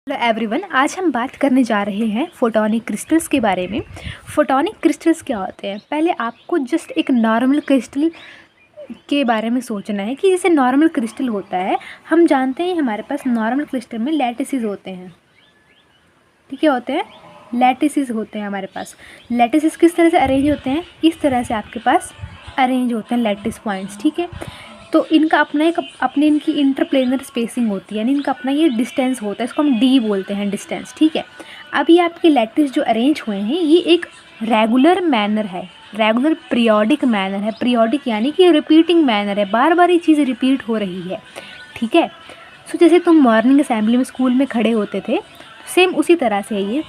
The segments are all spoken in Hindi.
हेलो एवरीवन, आज हम बात करने जा रहे हैं फोटोनिक क्रिस्टल्स के बारे में। फोटोनिक क्रिस्टल्स क्या होते हैं? पहले आपको जस्ट एक नॉर्मल क्रिस्टल के बारे में सोचना है कि जैसे नॉर्मल क्रिस्टल होता है, हम जानते हैं हमारे पास नॉर्मल क्रिस्टल में लैटिसेस होते हैं। ठीक है, होते हैं लैटिसेस होते हैं हमारे पास। लैटिसेस किस तरह से अरेंज होते हैं? इस तरह से आपके पास अरेंज होते हैं लैटिस पॉइंट्स। ठीक है, तो इनका अपना एक अपनी इनकी इंटरप्लेनर स्पेसिंग होती है, यानी इनका अपना ये डिस्टेंस होता है, इसको हम डी बोलते हैं, डिस्टेंस। ठीक है, अब ये आपके लैटिस जो अरेंज हुए हैं ये एक रेगुलर मैनर है, रेगुलर पीरियोडिक मैनर है। पीरियोडिक यानी कि रिपीटिंग मैनर है, बार बार ये चीज़ रिपीट हो रही है। ठीक है, सो जैसे तुम मॉर्निंग असेंबली में स्कूल में खड़े होते थे, सेम उसी तरह से ये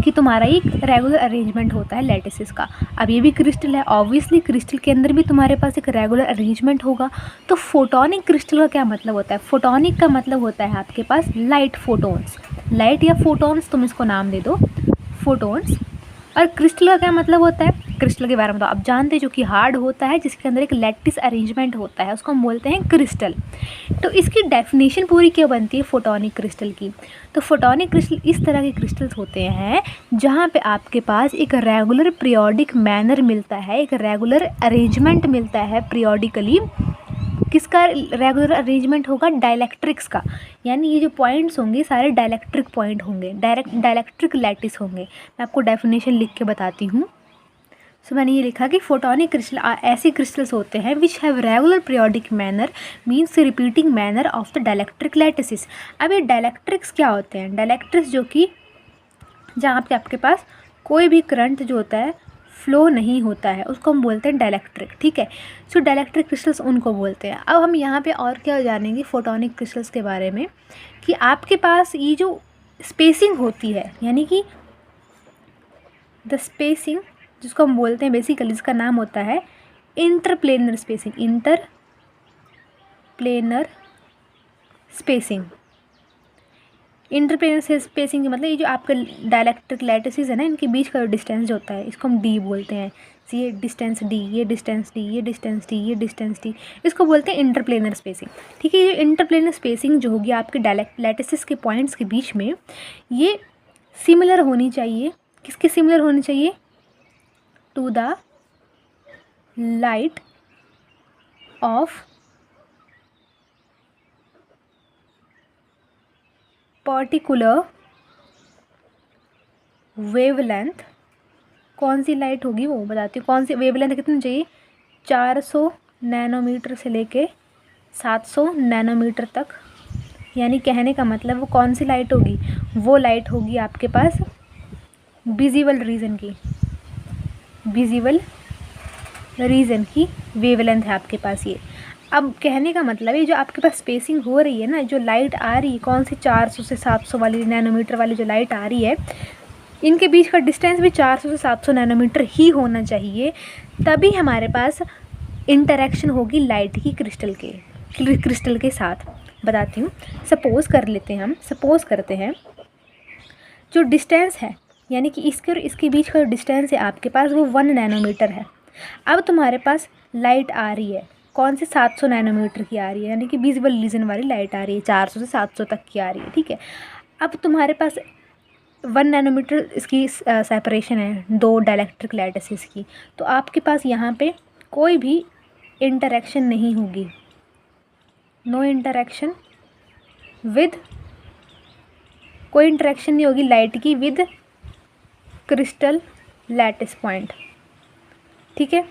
कि तुम्हारा एक रेगुलर अरेंजमेंट होता है लैटिसेस का। अब ये भी क्रिस्टल है, ऑब्वियसली क्रिस्टल के अंदर भी तुम्हारे पास एक रेगुलर अरेंजमेंट होगा। तो फोटोनिक क्रिस्टल का क्या मतलब होता है? फोटोनिक का मतलब होता है आपके पास लाइट फोटोन्स, लाइट या फोटोन्स, तुम इसको नाम दे दो, फोटोन्स। और क्रिस्टल का क्या मतलब होता है? क्रिस्टल के बारे में तो आप जानते हैं, जो कि हार्ड होता है, जिसके अंदर एक लैटिस अरेंजमेंट होता है, उसको हम बोलते हैं क्रिस्टल। तो इसकी डेफिनेशन पूरी क्या बनती है फोटोनिक क्रिस्टल की? तो फोटोनिक क्रिस्टल इस तरह के क्रिस्टल्स होते हैं जहाँ पे आपके पास एक रेगुलर पीरियोडिक मैनर मिलता है, एक रेगुलर अरेंजमेंट मिलता है पीरियोडिकली। किसका रेगुलर अरेंजमेंट होगा? डाइलेक्ट्रिक्स का, यानी ये जो पॉइंट्स होंगे सारे डाइलेक्ट्रिक पॉइंट होंगे, डाइलेक्ट्रिक लैटिस होंगे। मैं आपको डेफिनेशन लिख के बताती हूँ। सो मैंने ये लिखा कि फोटोनिक क्रिस्टल ऐसे क्रिस्टल्स होते हैं which have regular periodic manner, means repeating manner of the dielectric lattices. अब ये डाइलेक्ट्रिक्स क्या होते हैं? डाइलेक्ट्रिक्स जो कि जहाँ पे आपके पास कोई भी करंट जो होता है फ्लो नहीं होता है, उसको हम बोलते हैं डाइलेक्ट्रिक। ठीक है, सो डाइलेक्ट्रिक क्रिस्टल्स उनको बोलते हैं। अब हम यहाँ पे और क्या जानेंगे फोटोनिक क्रिस्टल्स के बारे में, कि आपके पास ये जो स्पेसिंग होती है, यानी कि द स्पेसिंग जिसको हम बोलते हैं बेसिकली, इसका नाम होता है interplanar spacing. Interplanar spacing, interplanar spacing का मतलब ये जो आपके डाइलेक्ट्रिक लैटिसेस है ना, इनके बीच का जो डिस्टेंस जो होता है, इसको हम डी बोलते हैं। ये डिस्टेंस डी, ये डिस्टेंस डी, ये डिस्टेंस डी, ये डिस्टेंस डी, इसको बोलते हैं इंटरप्लेनर स्पेसिंग। ठीक है, ये इंटरप्लेनर स्पेसिंग जो होगी आपके लैटिसेस के पॉइंट्स के बीच में, ये सिमिलर होनी चाहिए। किसके सिमिलर होनी चाहिए? To the light of particular wavelength. कौन सी लाइट होगी वो बताती हूँ। कौन सी वेवलेंथ कितनी चाहिए? 400 नैनोमीटर से लेके 700 नैनोमीटर तक। यानी कहने का मतलब वो कौन सी लाइट होगी? वो लाइट होगी आपके पास विजिबल रीजन की, विजिबल रीजन की वेवलेंथ है आपके पास ये। अब कहने का मतलब है जो आपके पास स्पेसिंग हो रही है ना, जो लाइट आ रही है, कौन सी 400 से 700 वाली नैनोमीटर वाली जो लाइट आ रही है, इनके बीच का डिस्टेंस भी 400 से 700 नैनोमीटर ही होना चाहिए, तभी हमारे पास इंटरेक्शन होगी लाइट की क्रिस्टल के साथ। बताती हूँ, सपोज़ कर लेते हैं हम, सपोज़ करते हैं जो डिस्टेंस है, यानी कि इसके और इसके बीच का जो डिस्टेंस है आपके पास, वो 1 नैनोमीटर है। अब तुम्हारे पास लाइट आ रही है, कौन सी? 700 नैनोमीटर की आ रही है, यानी कि विजिबल रीजन वाली लाइट आ रही है, 400 से 700 तक की आ रही है। ठीक है, अब तुम्हारे पास 1 नैनोमीटर इसकी सेपरेशन है दो डाइलेक्ट्रिक लैटिसेस की, तो आपके पास यहाँ पे कोई भी इंटरेक्शन नहीं होगी, नो इंटरेक्शन विद, कोई इंटरेक्शन नहीं होगी लाइट की विद क्रिस्टल लैटिस पॉइंट। ठीक है,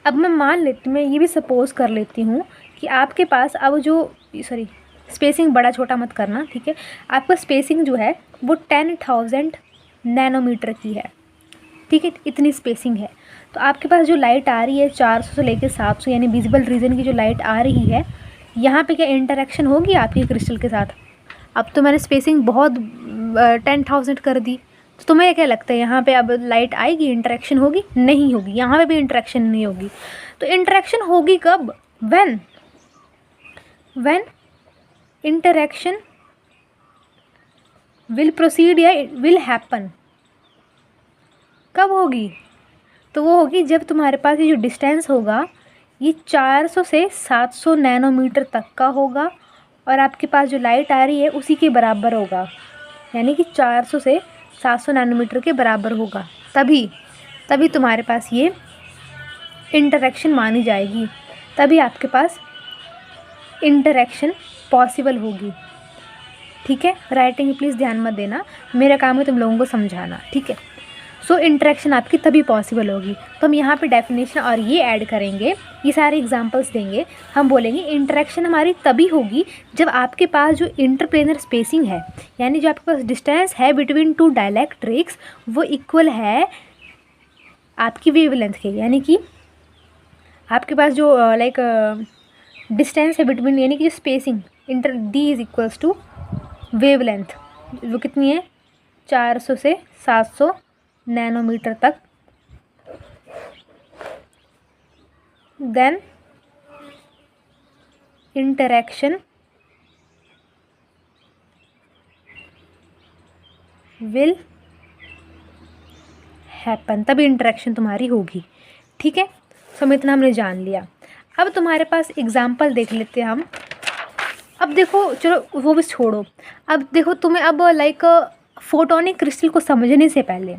अब मैं मान लेती हूँ, मैं ये भी सपोज़ कर लेती हूँ कि आपके पास अब जो स्पेसिंग बड़ा छोटा मत करना। ठीक है, आपका स्पेसिंग जो है वो 10,000 नैनोमीटर की है। ठीक है, इतनी स्पेसिंग है। तो आपके पास जो लाइट आ रही है 400 से लेकर 700, यानी विजिबल रीजन की जो लाइट आ रही है, यहाँ पे क्या इंटरेक्शन होगी आपकी क्रिस्टल के साथ? अब तो मैंने स्पेसिंग बहुत 10,000 कर दी, तो तुम्हें क्या लगता है यहाँ पे अब लाइट आएगी, इंटरेक्शन होगी? नहीं होगी, यहाँ पे भी इंटरेक्शन नहीं होगी। तो इंटरेक्शन होगी कब? व्हेन इंटरेक्शन विल प्रोसीड या विल हैपन। कब होगी? तो वो होगी जब तुम्हारे पास ये जो डिस्टेंस होगा ये 400 से 700 नैनोमीटर तक का होगा, और आपके पास जो लाइट आ रही है उसी के बराबर होगा, यानी कि 400 से 700 नैनोमीटर के बराबर होगा, तभी तुम्हारे पास ये इंटरेक्शन मानी जाएगी, तभी आपके पास इंटरेक्शन पॉसिबल होगी। ठीक है, राइटिंग प्लीज़ ध्यान मत देना, मेरा काम है तुम लोगों को समझाना। ठीक है, सो इंटरेक्शन आपकी तभी पॉसिबल होगी। तो हम यहाँ पे डेफिनेशन और ये ऐड करेंगे, ये सारे एग्जांपल्स देंगे। हम बोलेंगे इंटरेक्शन हमारी तभी होगी जब आपके पास जो इंटरप्लेनर स्पेसिंग है, यानी जो आपके पास डिस्टेंस है बिटवीन टू डाइलेक्ट्रिक्स, वो इक्वल है आपकी वेवलेंथ के। यानी कि आपके पास जो डिस्टेंस है बिटवीन, यानी कि जो spacing inter D is equals to wavelength, वो कितनी है 400 से 700 नैनोमीटर तक, देन इंटरेक्शन विल हैपन, तभी इंटरेक्शन तुम्हारी होगी। ठीक है, सो इतना हमने जान लिया। अब तुम्हारे पास एग्जाम्पल देख लेते हैं हम। अब देखो, चलो वो भी छोड़ो, अब देखो तुम्हें अब फोटोनिक क्रिस्टल को समझने से पहले,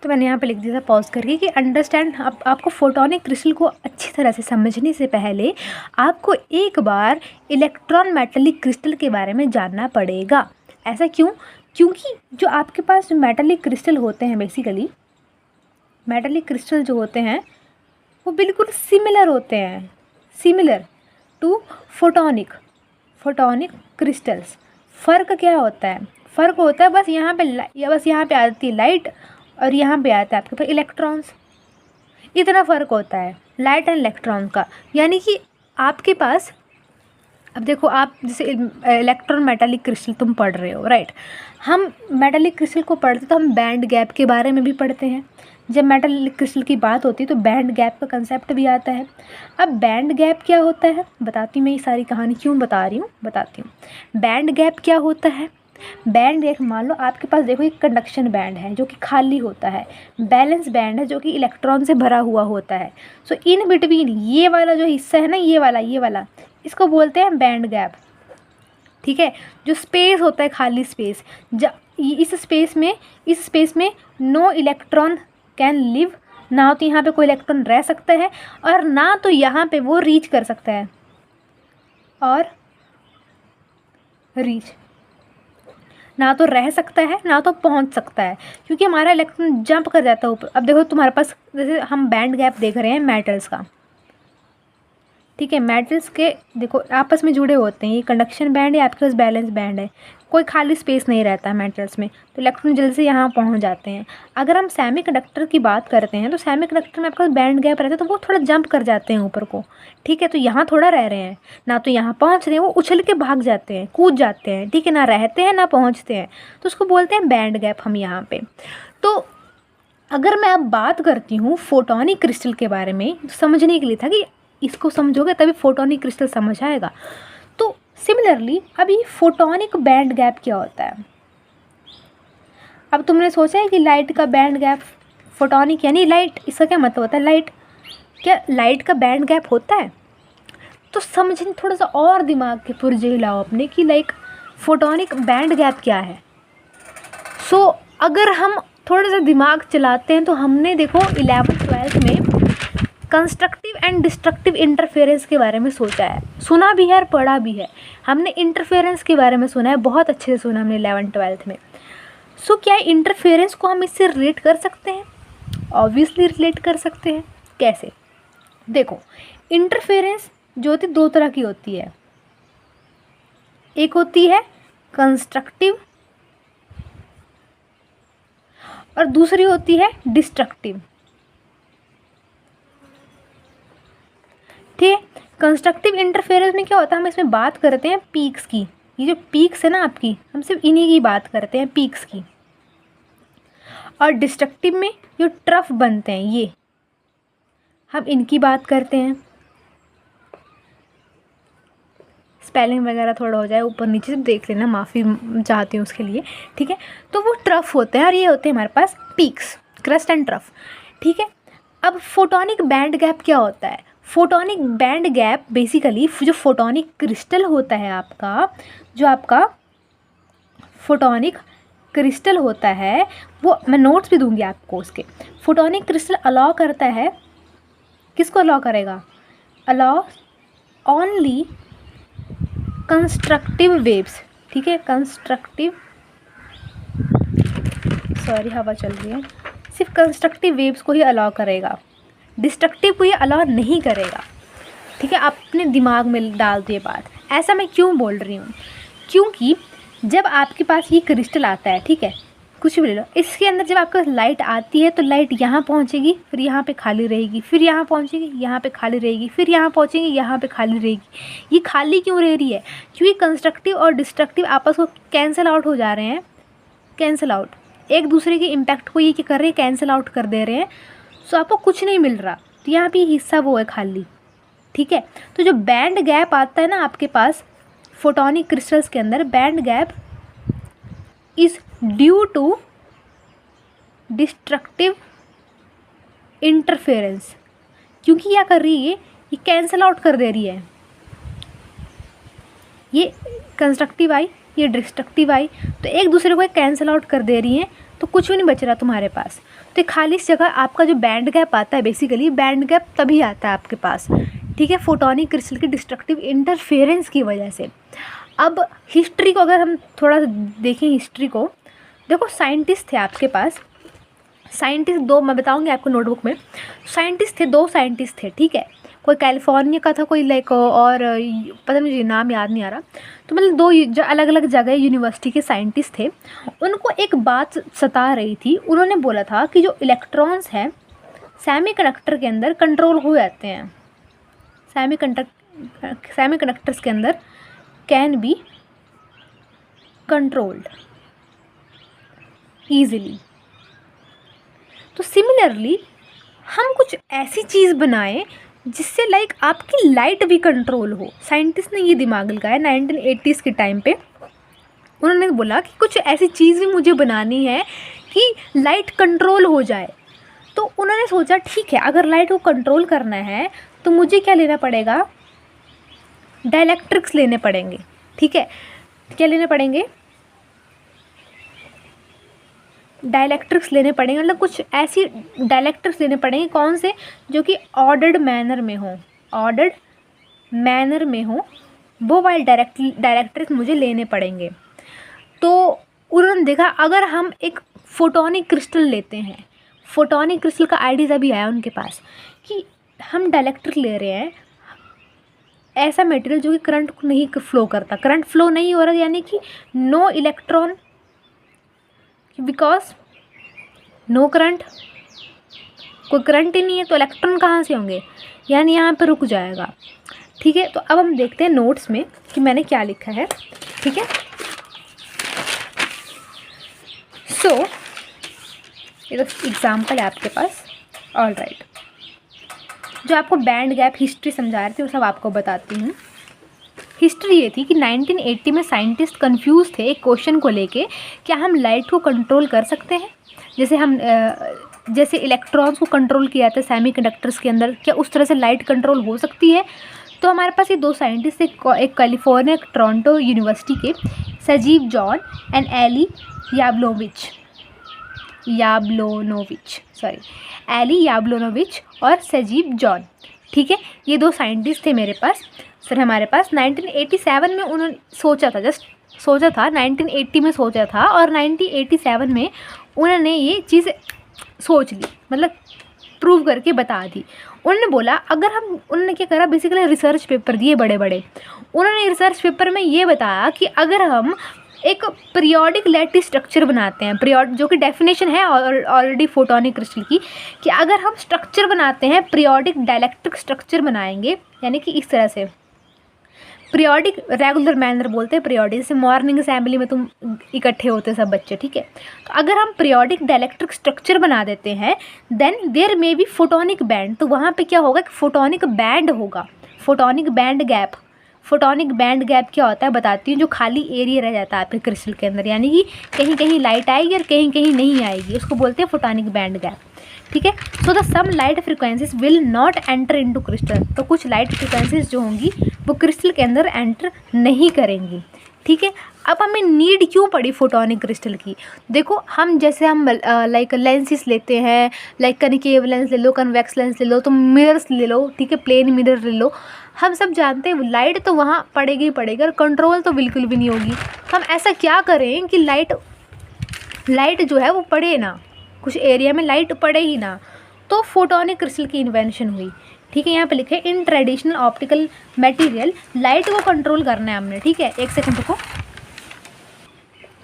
तो मैंने यहाँ पे लिख दिया था पॉज करके कि अंडरस्टैंड। आपको फोटोनिक क्रिस्टल को अच्छी तरह से समझने से पहले आपको एक बार इलेक्ट्रॉन मेटालिक क्रिस्टल के बारे में जानना पड़ेगा। ऐसा क्यों? क्योंकि जो आपके पास मेटालिक क्रिस्टल होते हैं, बेसिकली मेटालिक क्रिस्टल जो होते हैं वो बिल्कुल सिमिलर होते हैं, सिमिलर टू फोटोनिक क्रिस्टल्स। फ़र्क क्या होता है? फ़र्क होता है बस यहाँ पे आती है लाइट और यहाँ पे आता है आपके पास इलेक्ट्रॉन्स, इतना फ़र्क होता है लाइट एंड इलेक्ट्रॉन का। यानी कि आपके पास, अब देखो आप जैसे इलेक्ट्रॉन मेटालिक क्रिस्टल तुम पढ़ रहे हो, राइट। हम मेटालिक क्रिस्टल को पढ़ते तो हम बैंड गैप के बारे में भी पढ़ते हैं। जब मेटालिक क्रिस्टल की बात होती है तो बैंड गैप का कंसेप्ट भी आता है। अब बैंड गैप क्या होता है बताती हूँ मैं, ये सारी कहानी क्यों बता रही हूँ बताती हूँ। बैंड गैप क्या होता है? बैंड गैप, मान लो आपके पास देखो एक कंडक्शन बैंड है जो कि खाली होता है, बैलेंस बैंड है जो कि इलेक्ट्रॉन से भरा हुआ होता है। सो इन बिटवीन ये वाला जो हिस्सा है ना, ये वाला इसको बोलते हैं बैंड गैप। ठीक है, जो स्पेस होता है, खाली स्पेस, इस स्पेस में नो इलेक्ट्रॉन कैन लिव, ना तो यहाँ पे कोई इलेक्ट्रॉन रह सकता है और ना तो यहाँ पे वो रीच कर सकता है, और रीच ना तो रह सकता है ना तो पहुँच सकता है, क्योंकि हमारा इलेक्ट्रॉन जंप कर जाता है ऊपर। अब देखो तुम्हारे पास, जैसे हम बैंड गैप देख रहे हैं मेटल्स का, ठीक है, मेटल्स के देखो आपस में जुड़े होते हैं, ये कंडक्शन बैंड है, आपके पास बैलेंस बैंड है, कोई खाली स्पेस नहीं रहता है मेटल्स में, तो इलेक्ट्रॉन जल्दी से यहाँ पहुँच जाते हैं। अगर हम सेमीकंडक्टर की बात करते हैं तो सेमीकंडक्टर में आपके पास बैंड गैप रहता है, तो वो थोड़ा जंप कर जाते हैं ऊपर को। ठीक है, तो यहाँ थोड़ा रह रहे हैं, ना तो यहाँ पहुँच रहे हैं, वो उछल के भाग जाते हैं, कूद जाते हैं। ठीक है, ना रहते हैं ना पहुँचते हैं, तो उसको बोलते हैं बैंड गैप हम यहाँ पे। तो अगर मैं अब बात करती हूँ फोटोनिक क्रिस्टल के बारे में, समझने के लिए था कि इसको समझोगे तभी फोटोनिक क्रिस्टल समझ आएगा। तो सिमिलरली अभी फोटोनिक बैंड गैप क्या होता है? अब तुमने सोचा है कि लाइट का बैंड गैप, फोटोनिक यानी लाइट, इसका क्या मतलब होता है? लाइट, क्या लाइट का बैंड गैप होता है? तो समझने, थोड़ा सा और दिमाग के पुर्जे हिलाओ अपने कि फोटोनिक बैंड गैप क्या है। सो अगर हम थोड़ा सा दिमाग चलाते हैं तो हमने देखो 11th-12th में कंस्ट्रक्टिव एंड डिस्ट्रक्टिव इंटरफेरेंस के बारे में सोचा है, सुना भी है और पढ़ा भी है। हमने इंटरफेरेंस के बारे में सुना है, बहुत अच्छे से सुना हमने 11th-12th में। सो क्या इंटरफेरेंस को हम इससे रिलेट कर सकते हैं? ऑब्वियसली रिलेट कर सकते हैं। कैसे? देखो, इंटरफेरेंस जो होती है 2 तरह की होती है, एक होती है कंस्ट्रक्टिव और दूसरी होती है डिस्ट्रक्टिव। ठीक है, कंस्ट्रक्टिव इंटरफेरेंस में क्या होता है, हम इसमें बात करते हैं पीक्स की। ये जो पीक्स है ना आपकी, हम सिर्फ इन्हीं की बात करते हैं, पीक्स की। और डिस्ट्रक्टिव में जो ट्रफ बनते हैं, ये हम इनकी बात करते हैं। स्पेलिंग वगैरह थोड़ा हो जाए ऊपर नीचे से देख लेना, माफ़ी चाहती हूँ उसके लिए। ठीक है, तो वो ट्रफ होते हैं और ये होते हैं हमारे पास पीक्स, क्रस्ट एंड ट्रफ। ठीक है, अब फोटोनिक बैंड गैप क्या होता है? फोटोनिक बैंड गैप बेसिकली जो फोटोनिक क्रिस्टल होता है आपका, जो आपका फोटोनिक क्रिस्टल होता है, वो मैं नोट्स भी दूंगी आपको उसके। फोटोनिक क्रिस्टल अलाउ करता है, किसको अलाउ करेगा? अलाउ ओनली कंस्ट्रक्टिव वेव्स, ठीक है, कंस्ट्रक्टिव, सॉरी हवा चल रही है, सिर्फ कंस्ट्रक्टिव वेव्स को ही अलाउ करेगा, डिस्ट्रक्टिव को ये अलाउ नहीं करेगा, ठीक है। आप अपने दिमाग में डाल दो ये बात। ऐसा मैं क्यों बोल रही हूँ? क्योंकि जब आपके पास ये क्रिस्टल आता है, ठीक है, कुछ भी ले लो, इसके अंदर जब आपके पास लाइट आती है तो लाइट यहाँ पहुँचेगी, फिर यहाँ पे खाली रहेगी, फिर यहाँ पहुँचेगी, यहाँ पे खाली रहेगी, फिर यहाँ पहुँचेगी, यहाँ पे खाली रहेगी। ये खाली क्यों रह रही है? क्योंकि कंस्ट्रक्टिव और डिस्ट्रक्टिव आपस को कैंसिल आउट हो जा रहे हैं, कैंसिल आउट, एक दूसरे के इम्पैक्ट को ये क्या कर रहे हैं? कैंसिल आउट कर दे रहे हैं। सो आपको कुछ नहीं मिल रहा, तो यहाँ पे हिस्सा वो है खाली, ठीक है। तो जो बैंड गैप आता है ना आपके पास फोटोनिक क्रिस्टल्स के अंदर, band gap is due to destructive interference. क्योंकि क्या कर रही है ये कैंसिल आउट कर दे रही है, ये कंस्ट्रक्टिव आई, ये डिस्ट्रक्टिव आई, तो एक दूसरे को कैंसिल आउट कर दे रही हैं, तो कुछ भी नहीं बच रहा तुम्हारे पास। तो खाली इस जगह आपका जो बैंड गैप आता है, बेसिकली बैंड गैप तभी आता है आपके पास, ठीक है, फोटोनिक क्रिस्टल की डिस्ट्रक्टिव इंटरफेरेंस की वजह से। अब हिस्ट्री को अगर हम थोड़ा देखें, हिस्ट्री को देखो, साइंटिस्ट थे आपके पास, साइंटिस्ट दो मैं बताऊंगी आपको नोटबुक में। साइंटिस्ट थे, दो साइंटिस्ट थे, ठीक है, कोई कैलिफोर्निया का था, कोई लाइक और पता नहीं मुझे नाम याद नहीं आ रहा। तो मतलब दो जो अलग अलग जगह यूनिवर्सिटी के साइंटिस्ट थे, उनको एक बात सता रही थी। उन्होंने बोला था कि जो इलेक्ट्रॉन्स हैं सेमीकंडक्टर के अंदर कंट्रोल हो जाते हैं, सेमीकंडक्टर्स के अंदर कैन बी कंट्रोल्ड ईजिली। तो सिमिलरली हम कुछ ऐसी चीज़ बनाएं जिससे लाइक आपकी लाइट भी कंट्रोल हो। साइंटिस्ट ने ये दिमाग लगाया 1980s के टाइम पे। उन्होंने बोला कि कुछ ऐसी चीज़ भी मुझे बनानी है कि लाइट कंट्रोल हो जाए। तो उन्होंने सोचा ठीक है, अगर लाइट को कंट्रोल करना है तो मुझे क्या लेना पड़ेगा? डाइलेक्ट्रिक्स लेने पड़ेंगे, ठीक है। क्या लेने पड़ेंगे? डाइलेक्ट्रिक्स लेने पड़ेंगे, मतलब कुछ ऐसी डाइलेक्ट्रिक्स लेने पड़ेंगे, कौन से? जो कि ऑर्डर्ड मैनर में हो, ऑर्डर्ड मैनर में हो, वो वाले डाइलेक्ट्रिक्स मुझे लेने पड़ेंगे। तो उन्होंने देखा अगर हम एक फोटोनिक क्रिस्टल लेते हैं, फोटोनिक क्रिस्टल का आइडिया अभी आया उनके पास कि हम डाइलेक्ट्रिक ले रहे हैं, ऐसा मटेरियल जो कि करंट को नहीं फ्लो करता, करंट फ्लो नहीं हो रहा, यानी कि no electron, because no current, कोई करंट ही नहीं है तो इलेक्ट्रॉन कहाँ से होंगे, यानी यहाँ पर रुक जाएगा, ठीक है। तो अब हम देखते हैं नोट्स में कि मैंने क्या लिखा है, ठीक है। सो ये तो एग्जाम्पल है आपके पास, ऑल राइट। जो आपको बैंड गैप हिस्ट्री समझा रहे थे वो सब आपको बताती हूँ। हिस्ट्री ये थी कि 1980 में साइंटिस्ट कंफ्यूज थे एक क्वेश्चन को लेके, क्या हम लाइट को कंट्रोल कर सकते हैं? जैसे इलेक्ट्रॉन्स को कंट्रोल किया जाता है सेमीकंडक्टर्स के अंदर, क्या उस तरह से लाइट कंट्रोल हो सकती है? तो हमारे पास ये दो साइंटिस्ट, एक कैलिफोर्निया टोरंटो यूनिवर्सिटी के सजीव जॉन एंड एली याब्लोनोविच और सजीव जॉन, ठीक है। ये दो साइंटिस्ट थे मेरे पास, सर हमारे पास 1987 में उन्होंने सोचा था, 1980 में सोचा था और 1987 में उन्होंने ये चीज़ सोच ली, मतलब प्रूव करके बता दी। उन्होंने बोला अगर हम, उन्होंने क्या करा, बेसिकली रिसर्च पेपर दिए बड़े बड़े। उन्होंने रिसर्च पेपर में ये बताया कि अगर हम एक पीरियोडिक लैटिस स्ट्रक्चर बनाते हैं, पीरियड जो कि डेफिनेशन है ऑलरेडी फोटोनिक क्रिस्टल की, कि अगर हम स्ट्रक्चर बनाते हैं, पीरियोडिक डाइलेक्ट्रिक स्ट्रक्चर बनाएंगे, यानी कि इस तरह से पीरियोडिक रेगुलर मैनर बोलते हैं, पीरियोडिक, जैसे मॉर्निंग असेंबली में तुम इकट्ठे होते सब बच्चे, ठीक है। तो अगर हम पीरियोडिक डाइलेक्ट्रिक स्ट्रक्चर बना देते हैं, then there may be photonic band, तो वहाँ पे क्या होगा कि फोटोनिक बैंड होगा, photonic band gap. Photonic band gap क्या होता है बताती हूँ, जो खाली एरिया रह जाता है आपके क्रिस्टल के अंदर, यानी कि कहीं कहीं लाइट आएगी और कहीं कहीं नहीं आएगी, उसको बोलते हैं फोटोनिक बैंड गैप, ठीक है। So the some light frequencies will not enter into crystal, तो कुछ लाइट फ्रिक्वेंसीज जो होंगी वो क्रिस्टल के अंदर एंटर नहीं करेंगी, ठीक है। अब हमें नीड क्यों पड़ी फोटोनिक क्रिस्टल की? देखो हम जैसे हम लाइक लेंसेज लेते हैं, लाइक कनिकेव लेंस ले लो, कन्वेक्स लेंस ले लो, तो मिरर्स ले लो, ठीक है, प्लेन मिरर ले लो, हम सब जानते हैं लाइट तो वहाँ पड़ेगी ही पड़ेगी और कंट्रोल तो बिल्कुल भी नहीं होगी। हम ऐसा क्या करें कि लाइट जो है वो पड़े ना, कुछ एरिया में लाइट पड़े ही ना, तो फोटोनिक क्रिस्टल की इन्वेंशन हुई, ठीक है। यहाँ पे लिखे in traditional optical material light को कंट्रोल करना है हमने, ठीक है। एक सेकंड रुको,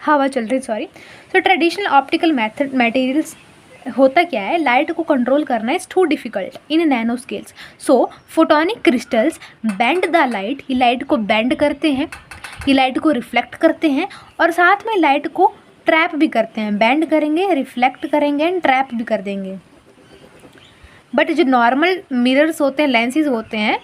हवा चल रही, सॉरी। तो ट्रेडिशनल ऑप्टिकल मेथड मटेरियल्स होता क्या है, लाइट को कंट्रोल करना is too difficult in nano scales, so photonic crystals bend the light, ये लाइट को बेंड करते हैं, ये लाइट को रिफ्लेक्ट करते हैं और साथ में लाइट को ट्रैप भी करते हैं, बेंड करेंगे, रिफ्लेक्ट करेंगे एंड ट्रैप भी कर देंगे। बट जो नॉर्मल मिरर्स होते हैं, लेंसेज होते हैं,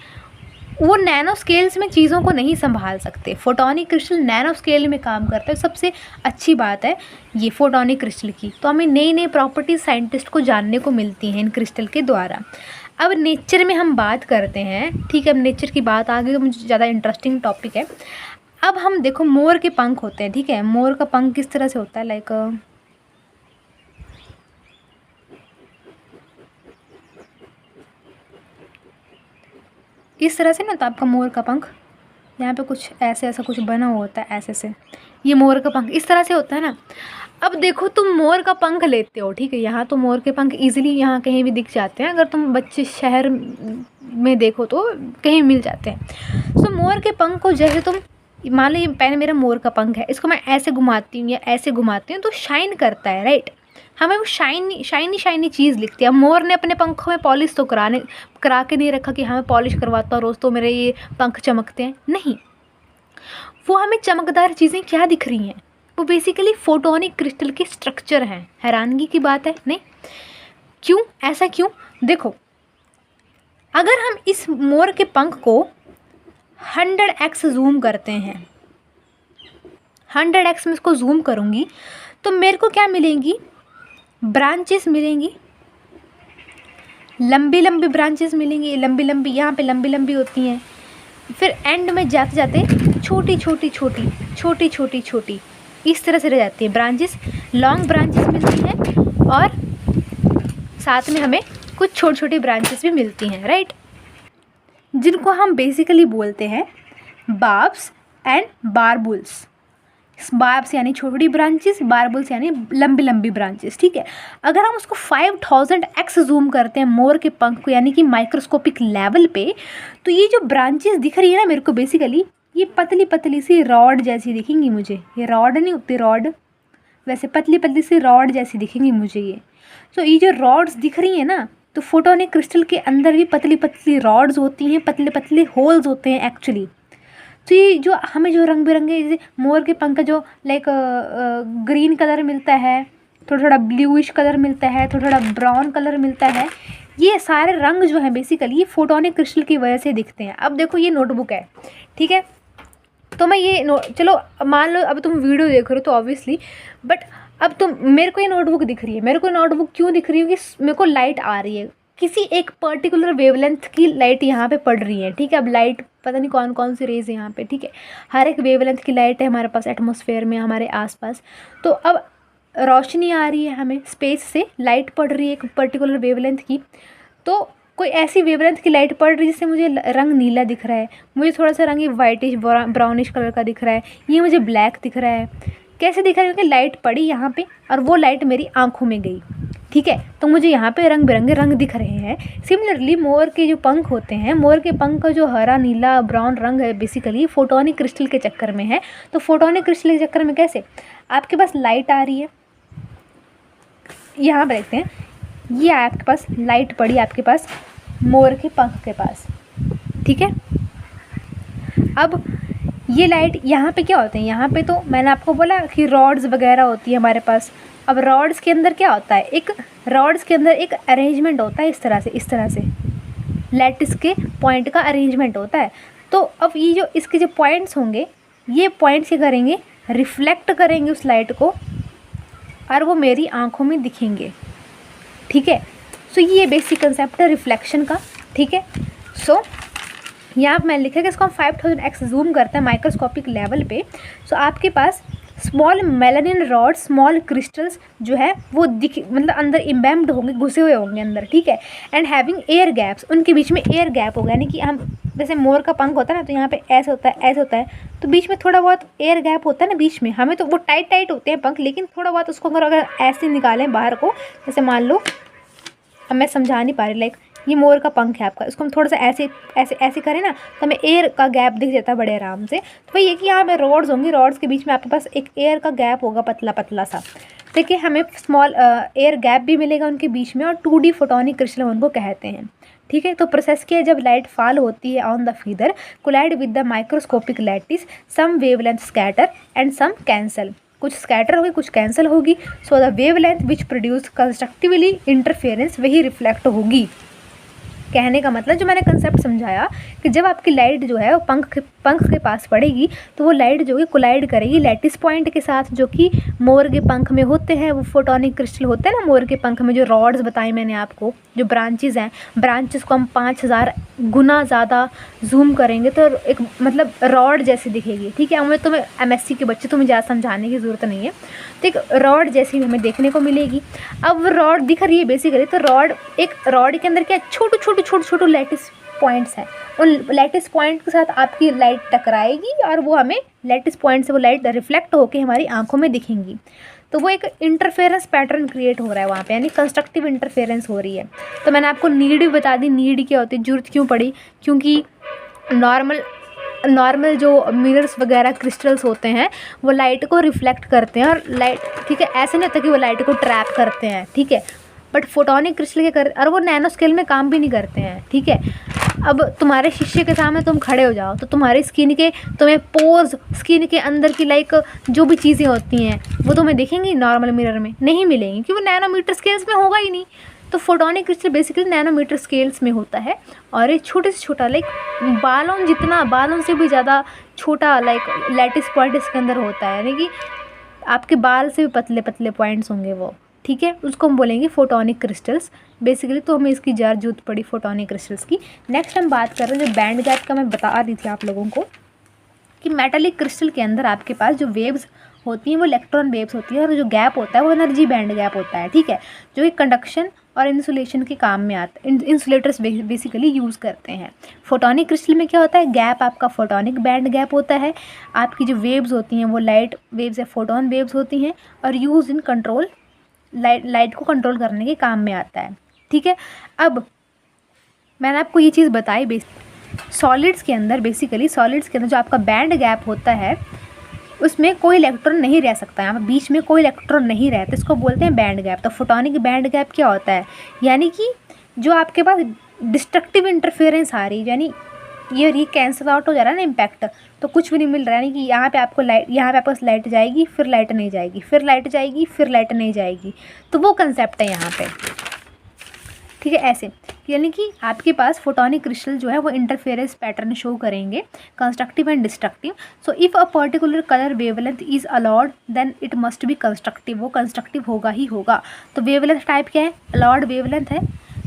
वो नैनो स्केल्स में चीज़ों को नहीं संभाल सकते। फोटोनिक क्रिस्टल नैनो स्केल में काम करता है, सबसे अच्छी बात है ये फोटोनिक क्रिस्टल की। तो हमें नई नई प्रॉपर्टीज साइंटिस्ट को जानने को मिलती हैं इन क्रिस्टल के द्वारा। अब नेचर में हम बात करते हैं, ठीक है। अब नेचर की बात आ गई तो मुझे ज़्यादा इंटरेस्टिंग टॉपिक है। अब हम देखो मोर के पंख होते हैं, ठीक है। मोर का पंख किस तरह से होता है, लाइक इस तरह से ना, तो आपका मोर का पंख यहाँ पे कुछ ऐसे ऐसा कुछ बना हुआ होता है, ऐसे से, ये मोर का पंख इस तरह से होता है ना। अब देखो तुम मोर का पंख लेते हो, ठीक है, यहाँ तो मोर के पंख इजीली यहाँ कहीं भी दिख जाते हैं, अगर तुम बच्चे शहर में देखो तो कहीं मिल जाते हैं। सो मोर के पंख को जैसे तुम मान लो, ये पहले मेरा मोर का पंख है, इसको मैं ऐसे घुमाती हूँ या ऐसे घुमाती हूँ तो शाइन करता है, राइट। हमें वो शाइनी चीज़ लिखती है। अब मोर ने अपने पंखों में पॉलिश तो करा के नहीं रखा कि हमें पॉलिश करवाता रोज़ तो मेरे ये पंख चमकते हैं, नहीं। वो हमें चमकदार चीज़ें क्या दिख रही हैं, वो बेसिकली फोटोनिक क्रिस्टल के स्ट्रक्चर हैं। हैरानगी की बात है, नहीं? क्यों, ऐसा क्यों? देखो, अगर हम इस मोर के पंख को 100x जूम करते हैं, 100x में इसको जूम करूँगी तो मेरे को क्या मिलेंगी, ब्रांचेस मिलेंगी, लंबी लंबी ब्रांचेस मिलेंगी, लंबी लंबी, यहाँ पे लंबी लंबी होती हैं, फिर एंड में जाते जाते छोटी छोटी छोटी छोटी छोटी छोटी इस तरह से रह जाती है ब्रांचेस, लॉन्ग ब्रांचेस मिलती हैं और साथ में हमें कुछ छोटी छोटी ब्रांचेस भी मिलती हैं, राइट, जिनको हम बेसिकली बोलते हैं बार्ब्स एंड बारबुल्स। बार्ब्स यानी छोटी ब्रांचेस, बारबुल्स यानी लंबी लंबी ब्रांचेस, ठीक है। अगर हम उसको 5000x जूम करते हैं मोर के पंख को, यानी कि माइक्रोस्कोपिक लेवल पे, तो ये जो ब्रांचेस दिख रही है ना मेरे को, बेसिकली ये पतली पतली सी रॉड जैसी दिखेंगी मुझे। ये रॉड नहीं होती, रॉड वैसे पतली पतली सी रॉड जैसी दिखेंगी मुझे ये। तो ये जो रॉड्स दिख रही हैं ना, तो फोटोनिक क्रिस्टल के अंदर भी पतली पतली रॉड्स होती हैं, पतले पतले होल्स होते हैं एक्चुअली। तो ये जो हमें जो रंग बिरंगे जैसे मोर के पंख का जो लाइक ग्रीन कलर मिलता है, थोड़ा थोड़ा ब्लूइश कलर मिलता है, थोड़ा थोड़ा ब्राउन कलर मिलता है, ये सारे रंग जो है बेसिकली ये फोटोनिक क्रिस्टल की वजह से दिखते हैं। अब देखो ये नोटबुक है, ठीक है, तो मैं ये चलो मान लो अब तुम वीडियो देख रहे हो तो ऑब्वियसली, बट अब तुम मेरे को ये नोटबुक दिख रही है, मेरे को नोटबुक क्यों दिख रही है कि मेरे को लाइट आ रही है, किसी एक पर्टिकुलर वेवलेंथ की लाइट यहाँ पे पड़ रही है, ठीक है। अब लाइट पता नहीं कौन कौन सी रेज है यहाँ पे, ठीक है, हर एक वेवलेंथ की लाइट है हमारे पास एटमॉस्फेयर में, हमारे आसपास। तो अब रोशनी आ रही है हमें स्पेस से, लाइट पड़ रही है एक पर्टिकुलर वेवलेंथ की, तो कोई ऐसी वेवलेंथ की लाइट पड़ रही है जिससे मुझे रंग नीला दिख रहा है, मुझे थोड़ा सा रंग ये वाइटिश ब्राउनिश कलर का दिख रहा है, ये मुझे ब्लैक दिख रहा है। कैसे दिख रहा है? क्योंकि लाइट पड़ी यहाँ पे और वो लाइट मेरी आँखों में गई, ठीक है, तो मुझे यहाँ पे रंग बिरंगे रंग दिख रहे हैं। सिमिलरली मोर के जो पंख होते हैं, मोर के पंख का जो हरा नीला ब्राउन रंग है बेसिकली फोटोनिक क्रिस्टल के चक्कर में है। तो फोटोनिक क्रिस्टल के चक्कर में कैसे, आपके पास लाइट आ रही है, यहाँ पर देखते हैं, ये आपके पास लाइट पड़ी आपके पास मोर के पंख के पास, ठीक है। अब ये लाइट यहाँ पे क्या होते हैं, यहाँ पे तो मैंने आपको बोला कि रॉड्स वगैरह होती है हमारे पास। अब रॉड्स के अंदर क्या होता है, एक रॉड्स के अंदर एक अरेंजमेंट होता है, इस तरह से लैटिस के पॉइंट का अरेंजमेंट होता है। तो अब ये जो इसके जो पॉइंट्स होंगे, ये पॉइंट्स क्या करेंगे, रिफ्लेक्ट करेंगे उस लाइट को और वो मेरी आँखों में दिखेंगे, ठीक है। सो ये बेसिक कंसेप्ट है रिफ्लेक्शन का, ठीक है। सो यहाँ पर मैंने लिखा है कि इसको हम 5000x जूम करते हैं माइक्रोस्कोपिक लेवल पे। सो आपके पास small melanin rod, small crystals जो है वो मतलब अंदर इम्बैम्ड होंगे, घुसे हुए होंगे अंदर, ठीक है। एंड हैविंग एयर गैप्स, उनके बीच में एयर गैप होगा, यानी कि हम जैसे मोर का पंख होता है ना, तो यहाँ पे ऐसे होता है, ऐसे होता है, तो बीच में थोड़ा बहुत एयर गैप होता है ना बीच में। हमें तो वो टाइट टाइट होते हैं पंख, लेकिन थोड़ा बहुत उसको अगर ऐसे निकालें बाहर को, जैसे मान लो, अब मैं समझा नहीं पा रही, लाइक ये मोर का पंख है आपका, इसको हम थोड़ा सा ऐसे ऐसे ऐसे करें ना, तो हमें एयर का गैप दिख जाता है बड़े आराम से। तो भाई ये कि यहाँ पे रॉड्स होंगी, रॉड्स के बीच में आपके पास एक एयर का गैप होगा, पतला पतला सा। देखिए हमें स्मॉल एयर गैप भी मिलेगा उनके बीच में, और 2D फोटोनिक क्रिस्टल उनको कहते हैं, ठीक है। तो प्रोसेस क्या है, जब लाइट फॉल होती है on the feather collide with the microscopic lattice, some wavelength scatter and some cancel, कुछ स्कैटर होगी, कुछ कैंसिल होगी। So the wavelength which produce constructively interference वही रिफ्लेक्ट होगी। कहने का मतलब जो मैंने कंसेप्ट समझाया कि जब आपकी लाइट जो है वो पंख के पास पड़ेगी, तो वो लाइट जो है कोलाइड करेगी लैटिस पॉइंट के साथ, जो कि मोर के पंख में होते हैं। वो फोटोनिक क्रिस्टल होते हैं ना मोर के पंख में, जो रॉड्स बताई मैंने आपको, जो ब्रांचेस हैं, ब्रांचेस को हम 5000 गुना ज़्यादा जूम करेंगे तो एक मतलब रॉड जैसी दिखेगी, ठीक है। हमें तुम्हें MSc के बच्चे, तुम्हें ज़्यादा समझाने की ज़रूरत नहीं है, तो एक रॉड जैसी हमें देखने को मिलेगी। अब रॉड दिख रही है बेसिकली, तो रॉड के अंदर क्या छोटे लैटिस पॉइंट्स हैं। उन लैटिस पॉइंट के साथ आपकी लाइट टकराएगी और वो हमें लैटिस पॉइंट से वो लाइट रिफ्लेक्ट होकर हमारी आंखों में दिखेंगी। तो वो एक इंटरफेरेंस पैटर्न क्रिएट हो रहा है वहाँ पे, यानी कंस्ट्रक्टिव इंटरफेरेंस हो रही है। तो मैंने आपको नीड भी बता दी, नीड क्या होती है, जरूरत क्यों पड़ी, क्योंकि नॉर्मल जो मिरर्स वगैरह क्रिस्टल्स होते हैं वो लाइट को रिफ्लेक्ट करते हैं, और लाइट, ठीक है, ऐसे नहीं होता कि वो लाइट को ट्रैप करते हैं, ठीक है। बट फोटोनिक क्रिस्टल के और वो नैनो स्केल में काम भी नहीं करते हैं, ठीक है। अब तुम्हारे शीशे के सामने तुम खड़े हो जाओ, तो तुम्हारी तुम्हें पोर्स, स्किन के अंदर की लाइक जो भी चीज़ें होती हैं वो तुम्हें दिखेंगी, नॉर्मल मिरर में नहीं मिलेंगी, क्योंकि वो नैनोमीटर स्केल्स में होगा ही नहीं। तो photonic crystal basically nanometre scales में होता है, और ये छोटे से छोटा, लाइक बालों से भी ज़्यादा छोटा, लाइक लैटिस पॉइंट इसके अंदर होता है, यानी कि आपके बाल से भी पतले पतले पॉइंट्स होंगे वो, ठीक है। उसको हम बोलेंगे फोटोनिक क्रिस्टल्स बेसिकली। तो हमें इसकी जरूरत पड़ी फोटोनिक क्रिस्टल्स की। नेक्स्ट हम बात कर रहे हैं जो बैंड गैप का, मैं बता दी थी आप लोगों को कि मेटालिक क्रिस्टल के अंदर आपके पास जो वेव्स होती हैं वो इलेक्ट्रॉन वेव्स होती है, और जो गैप होता है वो एनर्जी बैंड गैप होता है, ठीक है, जो कि कंडक्शन और इंसुलेशन के काम में आता है। इंसुलेटर्स बेसिकली यूज़ करते हैं। फोटोनिक क्रिस्टल में क्या होता है, गैप आपका फोटोनिक बैंड गैप होता है। आपकी जो वेव्स होती हैं वो लाइट वेव्स या फोटोन वेव्स होती हैं, और यूज इन कंट्रोल, लाइट को कंट्रोल करने के काम में आता है, ठीक है। अब मैंने आपको ये चीज़ बताई, सॉलिड्स के अंदर जो आपका बैंड गैप होता है उसमें कोई इलेक्ट्रॉन नहीं रह सकता, यहाँ पर बीच में कोई इलेक्ट्रॉन नहीं रहता, इसको बोलते हैं बैंड गैप। तो फोटोनिक बैंड गैप क्या होता है, यानी कि जो आपके पास डिस्ट्रक्टिव इंटरफेरेंस आ रही है, यानी ये कैंसिल आउट हो जा रहा है ना इम्पैक्ट, तो कुछ भी नहीं मिल रहा है, यानी कि यहाँ पे आपको लाइट जाएगी, फिर लाइट नहीं जाएगी, फिर लाइट जाएगी, फिर लाइट नहीं जाएगी, तो वो कंसेप्ट है यहाँ पे, ठीक है। ऐसे यानी कि आपके पास फोटोनिक क्रिस्टल जो है वो इंटरफेरेंस पैटर्न शो करेंगे, constructive and destructive. So if a particular colour wavelength is allowed then it must be constructive, वो कंस्ट्रक्टिव होगा ही होगा। तो वेवलेंथ टाइप क्या है, अलाउड वेवलेंथ है,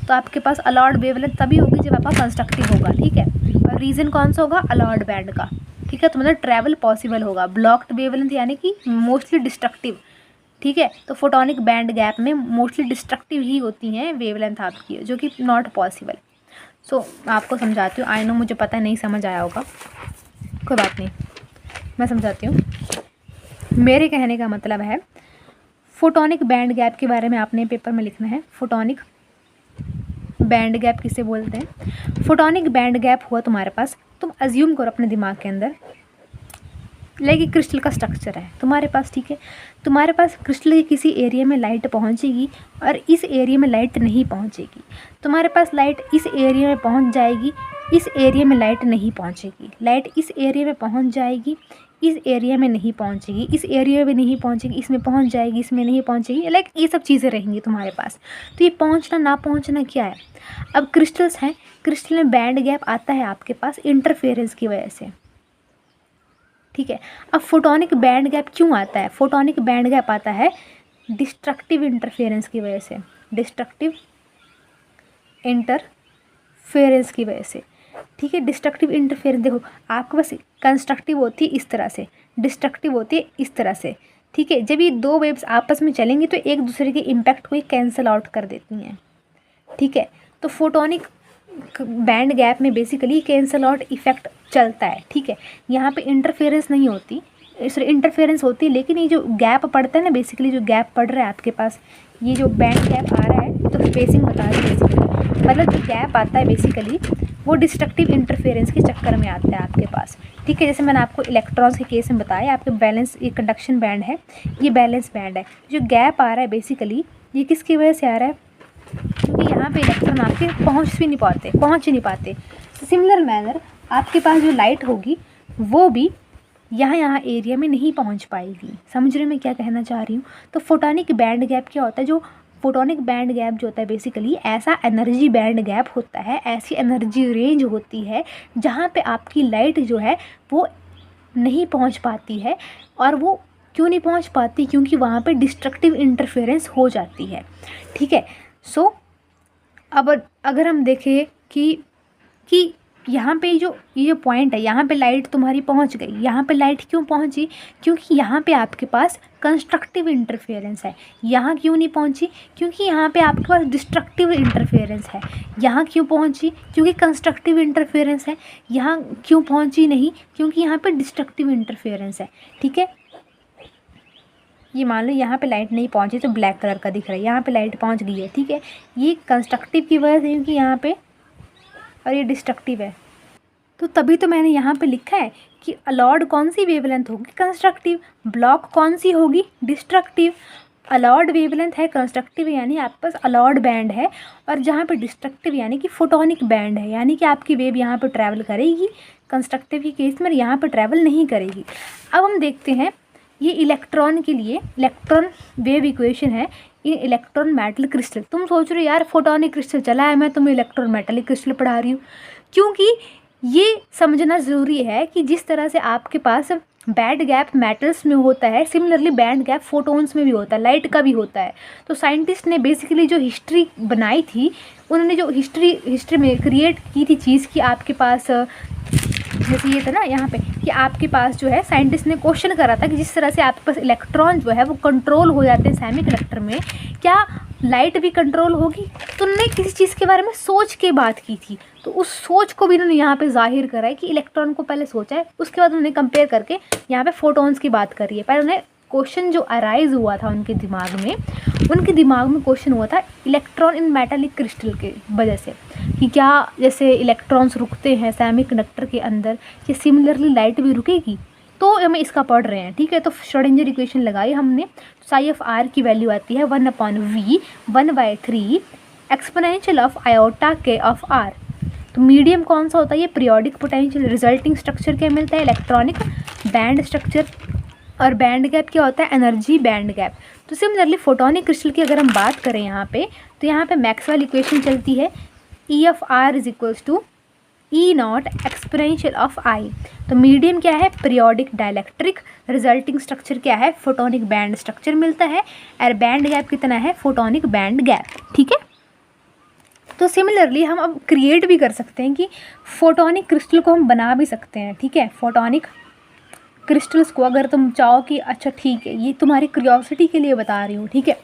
तो आपके पास अलाउड वेवलेंथ तभी होगी जब आपका कंस्ट्रक्टिव होगा, ठीक है। और रीज़न कौन सा होगा, अलाउड बैंड का, ठीक है। तो मतलब ट्रैवल पॉसिबल होगा। ब्लॉक्ड वेवलेंथ यानी कि मोस्टली डिस्ट्रक्टिव, ठीक है। तो फोटोनिक बैंड गैप में मोस्टली डिस्ट्रक्टिव ही होती हैं वेवलेंथ आपकी, जो कि नॉट पॉसिबल। सो आपको समझाती हूँ, आई नो मुझे पता नहीं समझ आया होगा, कोई बात नहीं, मैं समझाती हूँ। मेरे कहने का मतलब है फोटोनिक बैंड गैप के बारे में आपने पेपर में लिखना है। फोटोनिक बैंड गैप किसे बोलते हैं, फोटोनिक बैंड गैप हुआ तुम्हारे पास, तुम अज्यूम करो अपने दिमाग के अंदर लाइक एक क्रिस्टल का स्ट्रक्चर है तुम्हारे पास, ठीक है। तुम्हारे पास क्रिस्टल के किसी एरिया में लाइट पहुंचेगी और इस एरिया में लाइट नहीं पहुंचेगी। तुम्हारे पास लाइट इस एरिया में पहुंच जाएगी, इस एरिया में लाइट नहीं पहुंचेगी। लाइट इस एरिया में पहुंच जाएगी, इस एरिया में नहीं पहुंचेगी, इस एरिया में नहीं पहुंचेगी, इसमें पहुंच जाएगी, इसमें नहीं पहुंचेगी, लाइक ये सब चीज़ें रहेंगी तुम्हारे पास। तो ये पहुंचना ना पहुंचना क्या है। अब क्रिस्टल्स हैं, क्रिस्टल में बैंड गैप आता है आपके पास इंटरफेरेंस की वजह से, ठीक है। अब फोटोनिक बैंड गैप क्यों आता है, फोटोनिक बैंड गैप आता है डिस्ट्रक्टिव इंटरफेरेंस की वजह से। डिस्ट्रक्टिव इंटरफेरेंस की वजह से, ठीक है। डिस्ट्रक्टिव इंटरफेरेंस देखो आपके पास कंस्ट्रक्टिव होती है इस तरह से, डिस्ट्रक्टिव होती है इस तरह से, ठीक है। जब ये दो वेव्स आपस में चलेंगी तो एक दूसरे के इम्पैक्ट को ही कैंसिल आउट कर देती हैं, ठीक है। तो फोटोनिक बैंड गैप में बेसिकली कैंसल आउट इफेक्ट चलता है, ठीक है। यहाँ पे इंटरफेरेंस नहीं होती, इंटरफेरेंस होती है, लेकिन ये जो गैप पड़ता है ना, बेसिकली जो गैप पड़ रहा है आपके पास, ये जो बैंड गैप आ रहा है तो स्पेसिंग बता रही है बेसिकली, मतलब जो गैप आता है बेसिकली वो डिस्ट्रक्टिव इंटरफेरेंस के चक्कर में आता है आपके पास, ठीक है। जैसे मैंने आपको इलेक्ट्रॉन्स के केस में बताया, आपके बैलेंस, ये कंडक्शन बैंड है, ये बैलेंस बैंड है। जो गैप आ रहा है बेसिकली ये किसकी वजह से आ रहा है, क्योंकि यहाँ पे इलेक्ट्रॉन आपके पहुँच नहीं पाते। सिमिलर मैनर आपके पास जो लाइट होगी वो भी यहाँ एरिया में नहीं पहुँच पाएगी। समझ रहे मैं क्या कहना चाह रही हूँ। तो फोटोनिक बैंड गैप क्या होता है, जो फोटोनिक बैंड गैप जो होता है बेसिकली ऐसा एनर्जी बैंड गैप होता है, ऐसी एनर्जी रेंज होती है जहाँ पे आपकी लाइट जो है वो नहीं पहुँच पाती है। और वो क्यों नहीं पहुँच पाती, क्योंकि वहाँ पे डिस्ट्रक्टिव इंटरफेरेंस हो जाती है, ठीक है। सो अब अगर हम देखें कि यहाँ पे ये जो पॉइंट है, यहाँ पे लाइट तुम्हारी पहुँच गई, यहाँ पे लाइट क्यों पहुँची, क्योंकि यहाँ पे आपके पास कंस्ट्रक्टिव इंटरफेरेंस है। यहाँ क्यों नहीं पहुँची, क्योंकि यहाँ पे आपके पास डिस्ट्रक्टिव इंटरफेरेंस है। यहाँ क्यों पहुँची, क्योंकि कंस्ट्रक्टिव इंटरफेरेंस है। यहाँ क्यों पहुँची नहीं, क्योंकि यहाँ पे डिस्ट्रक्टिव इंटरफेरेंस है, ठीक है। ये मान लो यहाँ पे लाइट नहीं पहुँची तो ब्लैक कलर का दिख रहा है, यहाँ पे लाइट पहुँच गई है, ठीक है। ये कंस्ट्रक्टिव की वजह से, क्योंकि यहाँ पे, और ये डिस्ट्रक्टिव है। तो तभी तो मैंने यहाँ पे लिखा है कि अलाउड कौन सी वेवलेंथ होगी, कंस्ट्रक्टिव। ब्लॉक कौन सी होगी, डिस्ट्रक्टिव। अलाउड वेवलेंथ है कंस्ट्रक्टिव, यानी आपके पास अलाउड बैंड है। और जहाँ पे डिस्ट्रक्टिव यानी कि फोटोनिक बैंड है, यानी कि आपकी वेव यहाँ पे ट्रैवल करेगी कंस्ट्रक्टिव की केस में, यहाँ पे ट्रैवल नहीं करेगी। अब हम देखते हैं ये इलेक्ट्रॉन के लिए इलेक्ट्रॉन वेव इक्वेशन है इन इलेक्ट्रॉन मेटल क्रिस्टल। तुम सोच रहे हो यार फोटोनिक क्रिस्टल चला है, मैं तुम्हें इलेक्ट्रॉन मेटल क्रिस्टल पढ़ा रही हूँ, क्योंकि ये समझना ज़रूरी है कि जिस तरह से आपके पास बैंड गैप मेटल्स में होता है, सिमिलरली बैंड गैप फोटोन्स में भी होता है, लाइट का भी होता है। तो साइंटिस्ट ने बेसिकली जो हिस्ट्री बनाई थी, उन्होंने जो हिस्ट्री में क्रिएट की थी चीज़ की, आपके पास जैसे ये था ना यहाँ पे कि आपके पास जो है साइंटिस्ट ने क्वेश्चन करा था कि जिस तरह से आपके पास इलेक्ट्रॉन जो है वो कंट्रोल हो जाते हैं सेमीकंडक्टर में, क्या लाइट भी कंट्रोल होगी। तो उन्होंने किसी चीज़ के बारे में सोच के बात की थी, तो उस सोच को भी उन्होंने यहाँ पे जाहिर करा है कि इलेक्ट्रॉन को पहले सोचा है, उसके बाद उन्होंने कंपेयर करके यहाँ पे फोटोन्स की बात करी है। पहले उन्हें क्वेश्चन जो अराइज हुआ था उनके दिमाग में क्वेश्चन हुआ था इलेक्ट्रॉन इन मेटालिक क्रिस्टल के वजह से, कि क्या जैसे इलेक्ट्रॉन्स रुकते हैं सेमीकंडक्टर के अंदर, कि सिमिलरली लाइट भी रुकेगी। तो हम इसका पढ़ रहे हैं, ठीक है। तो श्रोडिंगर इक्वेशन लगाई हमने, साई ऑफ आर की वैल्यू आती है 1/v 1/3 एक्सपोनेंशियल ऑफ आयोटा के ऑफ आर। तो मीडियम कौन सा होता है, ये पीरियोडिक पोटेंशियल। रिजल्टिंग स्ट्रक्चर क्या मिलता है, इलेक्ट्रॉनिक बैंड स्ट्रक्चर। और बैंड गैप क्या होता है, एनर्जी बैंड गैप। तो सिमिलरली फोटोनिक क्रिस्टल की अगर हम बात करें यहाँ पे, तो यहाँ पे मैक्सवेल इक्वेशन चलती है, E of r is equals to E naught exponential of i. तो मीडियम क्या है, पीरियोडिक डाइलेक्ट्रिक। रिजल्टिंग स्ट्रक्चर क्या है, फोटोनिक बैंड स्ट्रक्चर मिलता है। और बैंड गैप कितना है, फोटोनिक बैंड गैप, ठीक है। तो सिमिलरली हम अब क्रिएट भी कर सकते हैं कि फोटोनिक क्रिस्टल को हम बना भी सकते हैं, ठीक है। फोटोनिक क्रिस्टल्स को अगर तुम चाहो कि अच्छा ठीक है, ये तुम्हारी क्यूरियोसिटी के लिए बता रही हूँ, ठीक है।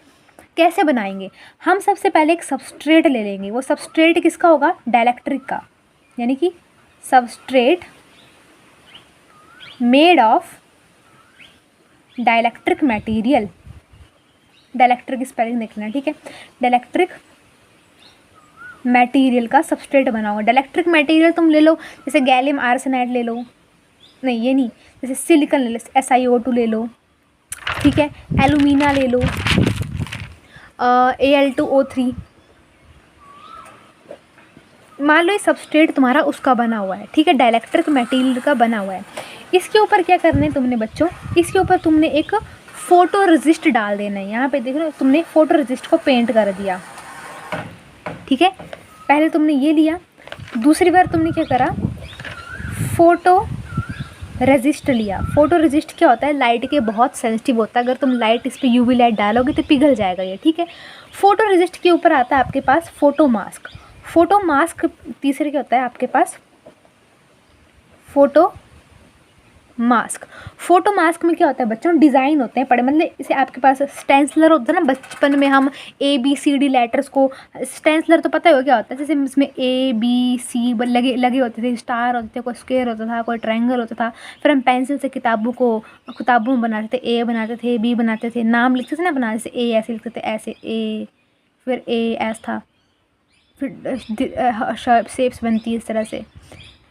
कैसे बनाएंगे, हम सबसे पहले एक सबस्ट्रेट ले लेंगे। वो सबस्ट्रेट किसका होगा, डाइलेक्ट्रिक का, यानी कि substrate made of dielectric material. Dielectric spelling देखना, ठीक है। डाइलेक्ट्रिक मटेरियल का सबस्ट्रेट बना होगा। डाइलेक्ट्रिक मटेरियल तुम ले लो, जैसे गैलियम आर्सेनाइड ले लो, नहीं ये नहीं, जैसे सिलिकॉन ले लो, SiO2 ले लो, ठीक है। एलुमिना ले लो, Al2O3। मान लो ये सबस्ट्रेट तुम्हारा उसका बना हुआ है, ठीक है, डाइलेक्ट्रिक मटेरियल का बना हुआ है। इसके ऊपर क्या करना है तुमने बच्चों, इसके ऊपर तुमने एक फोटो रेजिस्ट डाल देना है। यहाँ पे देख रहे हो, तुमने फोटो रेजिस्ट को पेंट कर दिया, ठीक है। पहले तुमने ये लिया, दूसरी बार तुमने क्या करा, फोटो रेजिस्ट लिया। फोटो रेजिस्ट क्या होता है, लाइट के बहुत सेंसिटिव होता है। अगर तुम लाइट इस पर UV लाइट डालोगे तो पिघल जाएगा ये, ठीक है। फोटो रेजिस्ट के ऊपर आता है आपके पास फोटो मास्क। फोटो मास्क तीसरे क्या होता है आपके पास, फोटो मास्क। फोटो मास्क में क्या होता है बच्चों, डिज़ाइन होते हैं पड़े, मतलब इसे आपके पास स्टेंसलर होता है ना, बचपन में हम ABCD लेटर्स को, स्टेंसलर तो पता ही हो क्या होता है, जैसे इसमें ABC लगे लगे होते थे, स्टार होते थे, कोई स्क्वायर होता था, कोई ट्रायंगल होता था। फिर हम पेंसिल से किताबों में बनाते थे, A बनाते थे, B बनाते थे, नाम लिखते थे ना बना, जैसे A ऐसे लिखते थे, ऐसे A, फिर A ऐसा था, फिर शेप्स बनती है इस तरह से,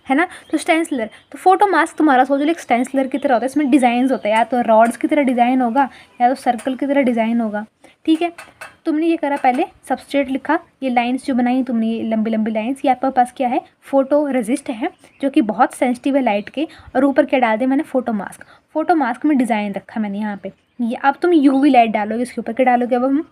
है ना। तो स्टेंसलर, तो फोटो मास्क तुम्हारा सोच लो एक स्टेंसलर की तरह होता है, इसमें डिज़ाइन होता है, या तो रॉड्स की तरह डिज़ाइन होगा या तो सर्कल की तरह डिज़ाइन होगा, ठीक है। तुमने ये करा, पहले सबस्ट्रेट लिखा, ये लाइंस जो बनाई तुमने, ये लंबी लंबी लाइंस, ये आपके पास क्या है, फोटो रेजिस्ट है जो कि बहुत सेंसिटिव है लाइट के, और ऊपर क्या डाल दिया मैंने, फोटो मास्क। फोटो मास्क में डिज़ाइन रखा मैंने यहाँ पे, ये अब तुम UV लाइट डालोगे इसके ऊपर, क्या डालोगे अब हम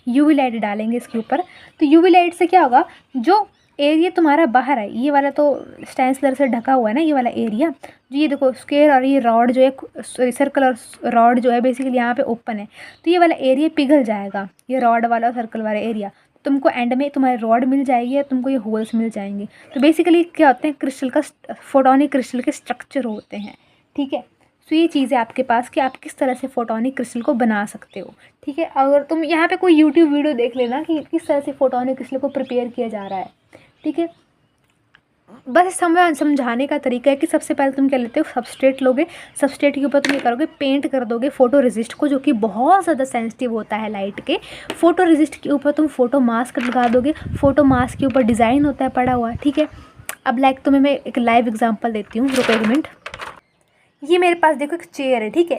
UV लाइट डालेंगे इसके ऊपर। तो UV लाइट से क्या होगा, जो एरिया तुम्हारा बाहर है, ये वाला तो स्टेंसलर से ढका हुआ है ना, ये वाला एरिया जो, ये देखो स्क्वायर और ये रॉड जो है, सॉरी सर्कल और रॉड जो है बेसिकली यहाँ पे ओपन है, तो ये वाला एरिया पिघल जाएगा, ये रॉड वाला और सर्कल वाला एरिया, तुमको एंड में तुम्हारे रॉड मिल जाएगी और तुमको ये होल्स मिल जाएंगे। तो बेसिकली क्या होते हैं, क्रिस्टल का, फोटोनिक क्रिस्टल के स्ट्रक्चर होते हैं, ठीक है। तो ये चीज़ है आपके पास कि आप किस तरह से फोटोनिक क्रिस्टल को बना सकते हो, ठीक है। अगर तुम यहाँ पे कोई यूट्यूब वीडियो देख लेना कि किस तरह से फोटोनिक क्रिस्टल को प्रिपेयर किया जा रहा है, ठीक है। बस समझाने का तरीका है कि सबसे पहले तुम क्या लेते हो, सबस्ट्रेट लोगे, सबस्ट्रेट के ऊपर तुम ये करोगे, पेंट कर दोगे फोटो रेजिस्ट को, जो कि बहुत ज़्यादा सेंसिटिव होता है लाइट के। फोटो रेजिस्ट के ऊपर तुम फोटो मास्क लगा दोगे, फोटो मास्क के ऊपर डिज़ाइन होता है पड़ा हुआ, ठीक है। अब तुम्हें मैं एक लाइव एग्जाम्पल देती हूँ, रुको एक मिनट। ये मेरे पास देखो एक चेयर है, ठीक है,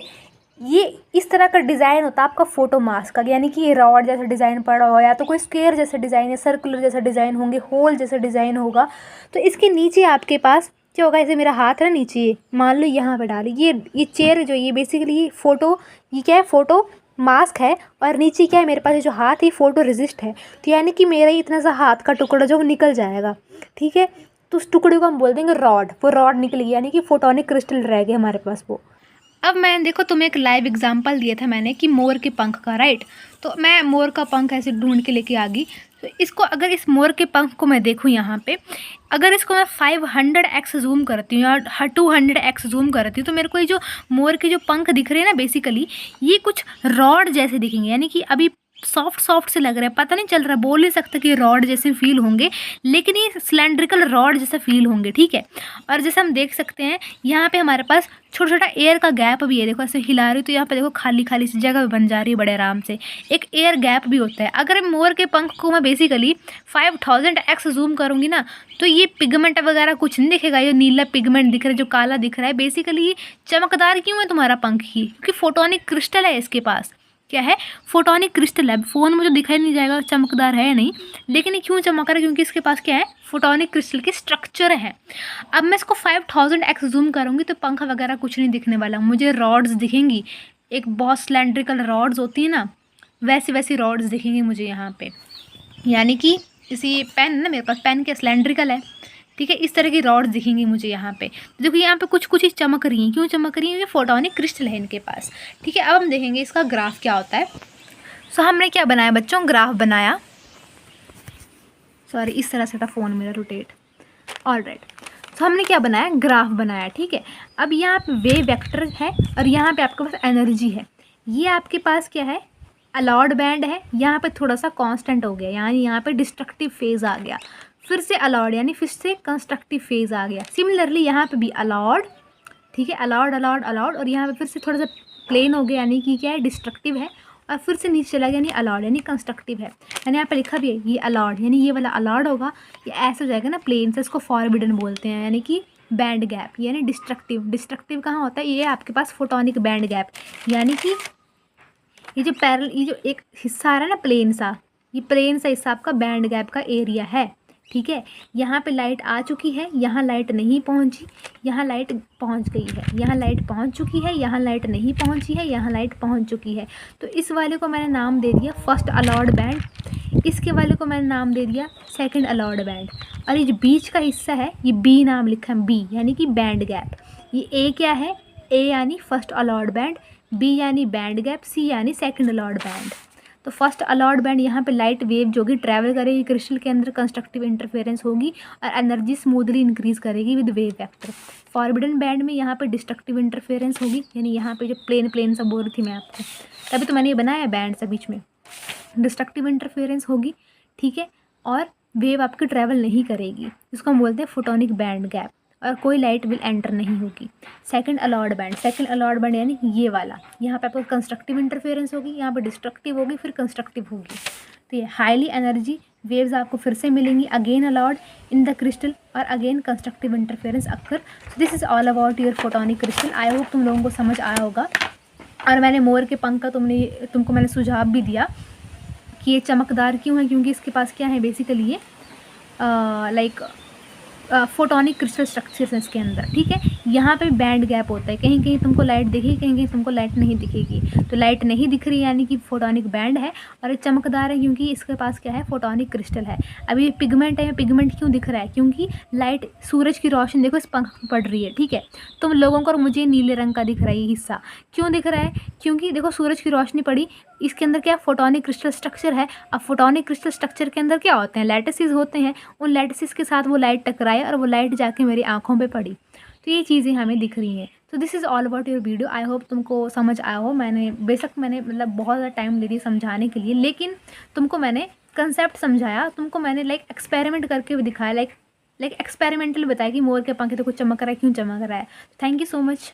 ये इस तरह का डिज़ाइन होता है आपका फोटो मास्क का, यानी कि ये रॉड जैसा डिज़ाइन पड़ा हो, या तो कोई स्क्वायर जैसा डिज़ाइन है, सर्कुलर जैसा डिज़ाइन होंगे, होल जैसा डिज़ाइन होगा। तो इसके नीचे आपके पास क्या होगा, ऐसे मेरा हाथ है ना नीचे, मान लो यहाँ पे डाली, ये चेयर जो, ये बेसिकली ये क्या है, फोटो मास्क है, और नीचे क्या है मेरे पास, ये जो हाथ है फोटो रेजिस्ट है। तो यानी कि मेरा इतना सा हाथ का टुकड़ा जो निकल जाएगा, ठीक है। तो उस टुकड़े को हम बोल देंगे रॉड, वो रॉड निकल गई, यानी कि फोटोनिक क्रिस्टल रह गए हमारे पास वो। अब मैंने देखो तुम्हें एक लाइव एग्जांपल दिया था मैंने कि मोर के पंख का, राइट। तो मैं मोर का पंख ऐसे ढूंढ के लेके आ गई। तो इसको, अगर इस मोर के पंख को मैं देखूँ यहाँ पे, अगर इसको मैं 500x जूम करती हूँ या 200x जूम करती हूँ, तो मेरे को ये जो मोर के जो पंख दिख रहे हैं ना, बेसिकली ये कुछ रॉड जैसे दिखेंगे, यानी कि अभी सॉफ्ट से लग रहा है, पता नहीं चल रहा, बोल नहीं सकता कि रॉड जैसे फील होंगे, लेकिन ये सिलेंड्रिकल रॉड जैसा फील होंगे, ठीक है। और जैसे हम देख सकते हैं यहाँ पे हमारे पास छोटा छोटा एयर का गैप भी है, देखो ऐसे हिला रही तो यहाँ पे देखो खाली खाली सी जगह बन जा रही है बड़े आराम से, एक एयर गैप भी होता है। अगर मोर के पंख को मैं बेसिकली 5000x जूम करूँगी ना, तो ये पिगमेंट वगैरह कुछ नहीं दिखेगा, ये नीला पिगमेंट दिख रहा है, जो काला दिख रहा है, बेसिकली ये चमकदार क्यों है तुम्हारा पंख ही, क्योंकि फोटोनिक क्रिस्टल है इसके पास, क्या है, फोटोनिक क्रिस्टल है। फ़ोन में जो दिखाई नहीं जाएगा चमकदार है नहीं, लेकिन ये क्यों चमक रहा है, क्योंकि इसके पास क्या है, फोटोनिक क्रिस्टल के स्ट्रक्चर है। अब मैं इसको 5000x जूम करूँगी तो पंख वगैरह कुछ नहीं दिखने वाला, मुझे रॉड्स दिखेंगी, एक बहुत सिलेंड्रिकल रॉड्स होती है ना, वैसी वैसी रॉड्स दिखेंगी मुझे यहाँ पे, यानी कि इसी पेन है ना मेरे पास, पेन के सिलेंड्रिकल है, ठीक है, इस तरह की रॉड्स दिखेंगी मुझे यहाँ पे। देखो यहाँ पे कुछ कुछ ही चमक रही हैं, क्यों चमक रही हैं, ये फोटोनिक क्रिस्टल है इनके पास, ठीक है। अब हम देखेंगे इसका ग्राफ क्या होता है। सो हमने क्या बनाया बच्चों, ग्राफ बनाया, सॉरी इस तरह से था फ़ोन मेरा रोटेट, ऑलराइट। सो हमने क्या बनाया, ग्राफ बनाया, ठीक है। अब यहाँ पे वेव वेक्टर है और यहाँ पे आपके पास एनर्जी है, ये आपके पास क्या है, अलॉड बैंड है, यहाँ पे थोड़ा सा कांस्टेंट हो गया, यानी यहाँ पे डिस्ट्रक्टिव फेज़ आ गया, फिर से अलॉड यानी फिर से कंस्ट्रक्टिव फेज़ आ गया। सिमिलरली यहाँ पे भी अलॉड, ठीक है, अलॉड अलॉड अलॉड, और यहाँ पे फिर से थोड़ा सा प्लेन हो गया, यानी कि क्या है, डिस्ट्रक्टिव है, और फिर से नीचे चला गया, यानी अलॉड यानी कंस्ट्रक्टिव है। यानी यहाँ पे लिखा भी है ये अलॉड, यानी ये वाला अलॉड होगा, ये ऐसे हो जाएगा ना प्लेन से, इसको फॉरबिडन बोलते हैं, यानी कि बैंड गैप, यानी डिस्ट्रक्टिव। डिस्ट्रक्टिव कहाँ होता है, ये आपके पास फोटोनिक बैंड गैप, यानी कि ये जो पैरल, ये जो एक हिस्सा आ रहा है ना प्लेन सा, ये प्लेन सा हिस्सा आपका बैंड गैप का एरिया है, ठीक है। यहाँ पे लाइट आ चुकी है, यहाँ लाइट नहीं पहुँची, यहाँ लाइट पहुँच गई है, यहाँ लाइट पहुँच चुकी है, यहाँ लाइट नहीं पहुँची है, यहाँ लाइट पहुँच चुकी है। तो इस वाले को मैंने नाम दे दिया फर्स्ट अलॉड बैंड, इसके वाले को मैंने नाम दे दिया सेकंड अलॉड बैंड, और ये जो बीच का हिस्सा है ये बी नाम लिखा है, बी यानी कि बैंड गैप। ये ए क्या है, ए यानी फर्स्ट अलॉड बैंड, बी यानी बैंड गैप, सी यानी सेकंड अलॉड बैंड। तो फर्स्ट अलाउड बैंड, यहाँ पे लाइट वेव जो कि ट्रैवल करेगी क्रिस्टल के अंदर, कंस्ट्रक्टिव इंटरफेरेंस होगी और एनर्जी स्मूथली इंक्रीज करेगी with wave vector. Forbidden band में यहाँ पे डिस्ट्रक्टिव इंटरफेरेंस होगी, यानी यहाँ पे जो प्लेन सब बोल रही थी मैं आपको, तभी तो मैंने ये बनाया बैंड से बीच में, डिस्ट्रक्टिव इंटरफेरेंस होगी, ठीक है, और वेव आपकी ट्रैवल नहीं करेगी, इसको हम बोलते हैं फोटोनिक बैंड गैप, और कोई लाइट विल एंटर नहीं होगी। सेकंड अलाउड बैंड यानी ये वाला, यहाँ पे आपको कंस्ट्रक्टिव इंटरफेरेंस होगी, यहाँ पे डिस्ट्रक्टिव होगी, फिर कंस्ट्रक्टिव होगी। तो ये हाईली एनर्जी वेव्स आपको फिर से मिलेंगी, again allowed in the crystal, और again constructive interference occur. So this is all about your photonic crystal. I hope तुम लोगों को समझ आया होगा। और मैंने मोर के पंख का तुमको मैंने सुझाव भी दिया कि ये चमकदार क्यों है, क्योंकि इसके पास क्या है बेसिकली ये लाइक फोटोनिक क्रिस्टल स्ट्रक्चर्स हैं इसके अंदर, ठीक है। यहाँ पे बैंड गैप होता है, कहीं कहीं तुमको लाइट दिखेगी, कहीं कहीं तुमको लाइट नहीं दिखेगी। तो लाइट नहीं दिख रही यानी कि फोटोनिक बैंड है, और ये चमकदार है क्योंकि इसके पास क्या है, फोटोनिक क्रिस्टल है। अब ये पिगमेंट है, पिगमेंट क्यों दिख रहा है, क्योंकि लाइट, सूरज की रोशनी देखो इस पंख पर पड़ रही है, ठीक है। तुम लोगों को और मुझे नीले रंग का दिख रहा है ये हिस्सा, क्यों दिख रहा है, क्योंकि देखो सूरज की रोशनी पड़ी, इसके अंदर क्या फोटोनिक क्रिस्टल स्ट्रक्चर है। अब फोटोनिक क्रिस्टल स्ट्रक्चर के अंदर क्या होते हैं, लैटिसेस होते हैं, उन लैटिसेस के साथ वो लाइट टकराए और वो लाइट जाके मेरी आंखों पे पड़ी, तो ये चीज़ें हमें दिख रही हैं। तो this is all about your video. I hope तुमको समझ आया हो। मैंने मतलब बहुत ज़्यादा टाइम ले दिया समझाने के लिए, लेकिन तुमको मैंने कंसेप्ट समझाया, तुमको मैंने लाइक एक्सपेरिमेंट करके भी दिखाया, लाइक एक्सपेरिमेंटल बताया कि मोर के पंख तो कुछ चमक रहा है, क्यों चमक रहा है। Thank you so much.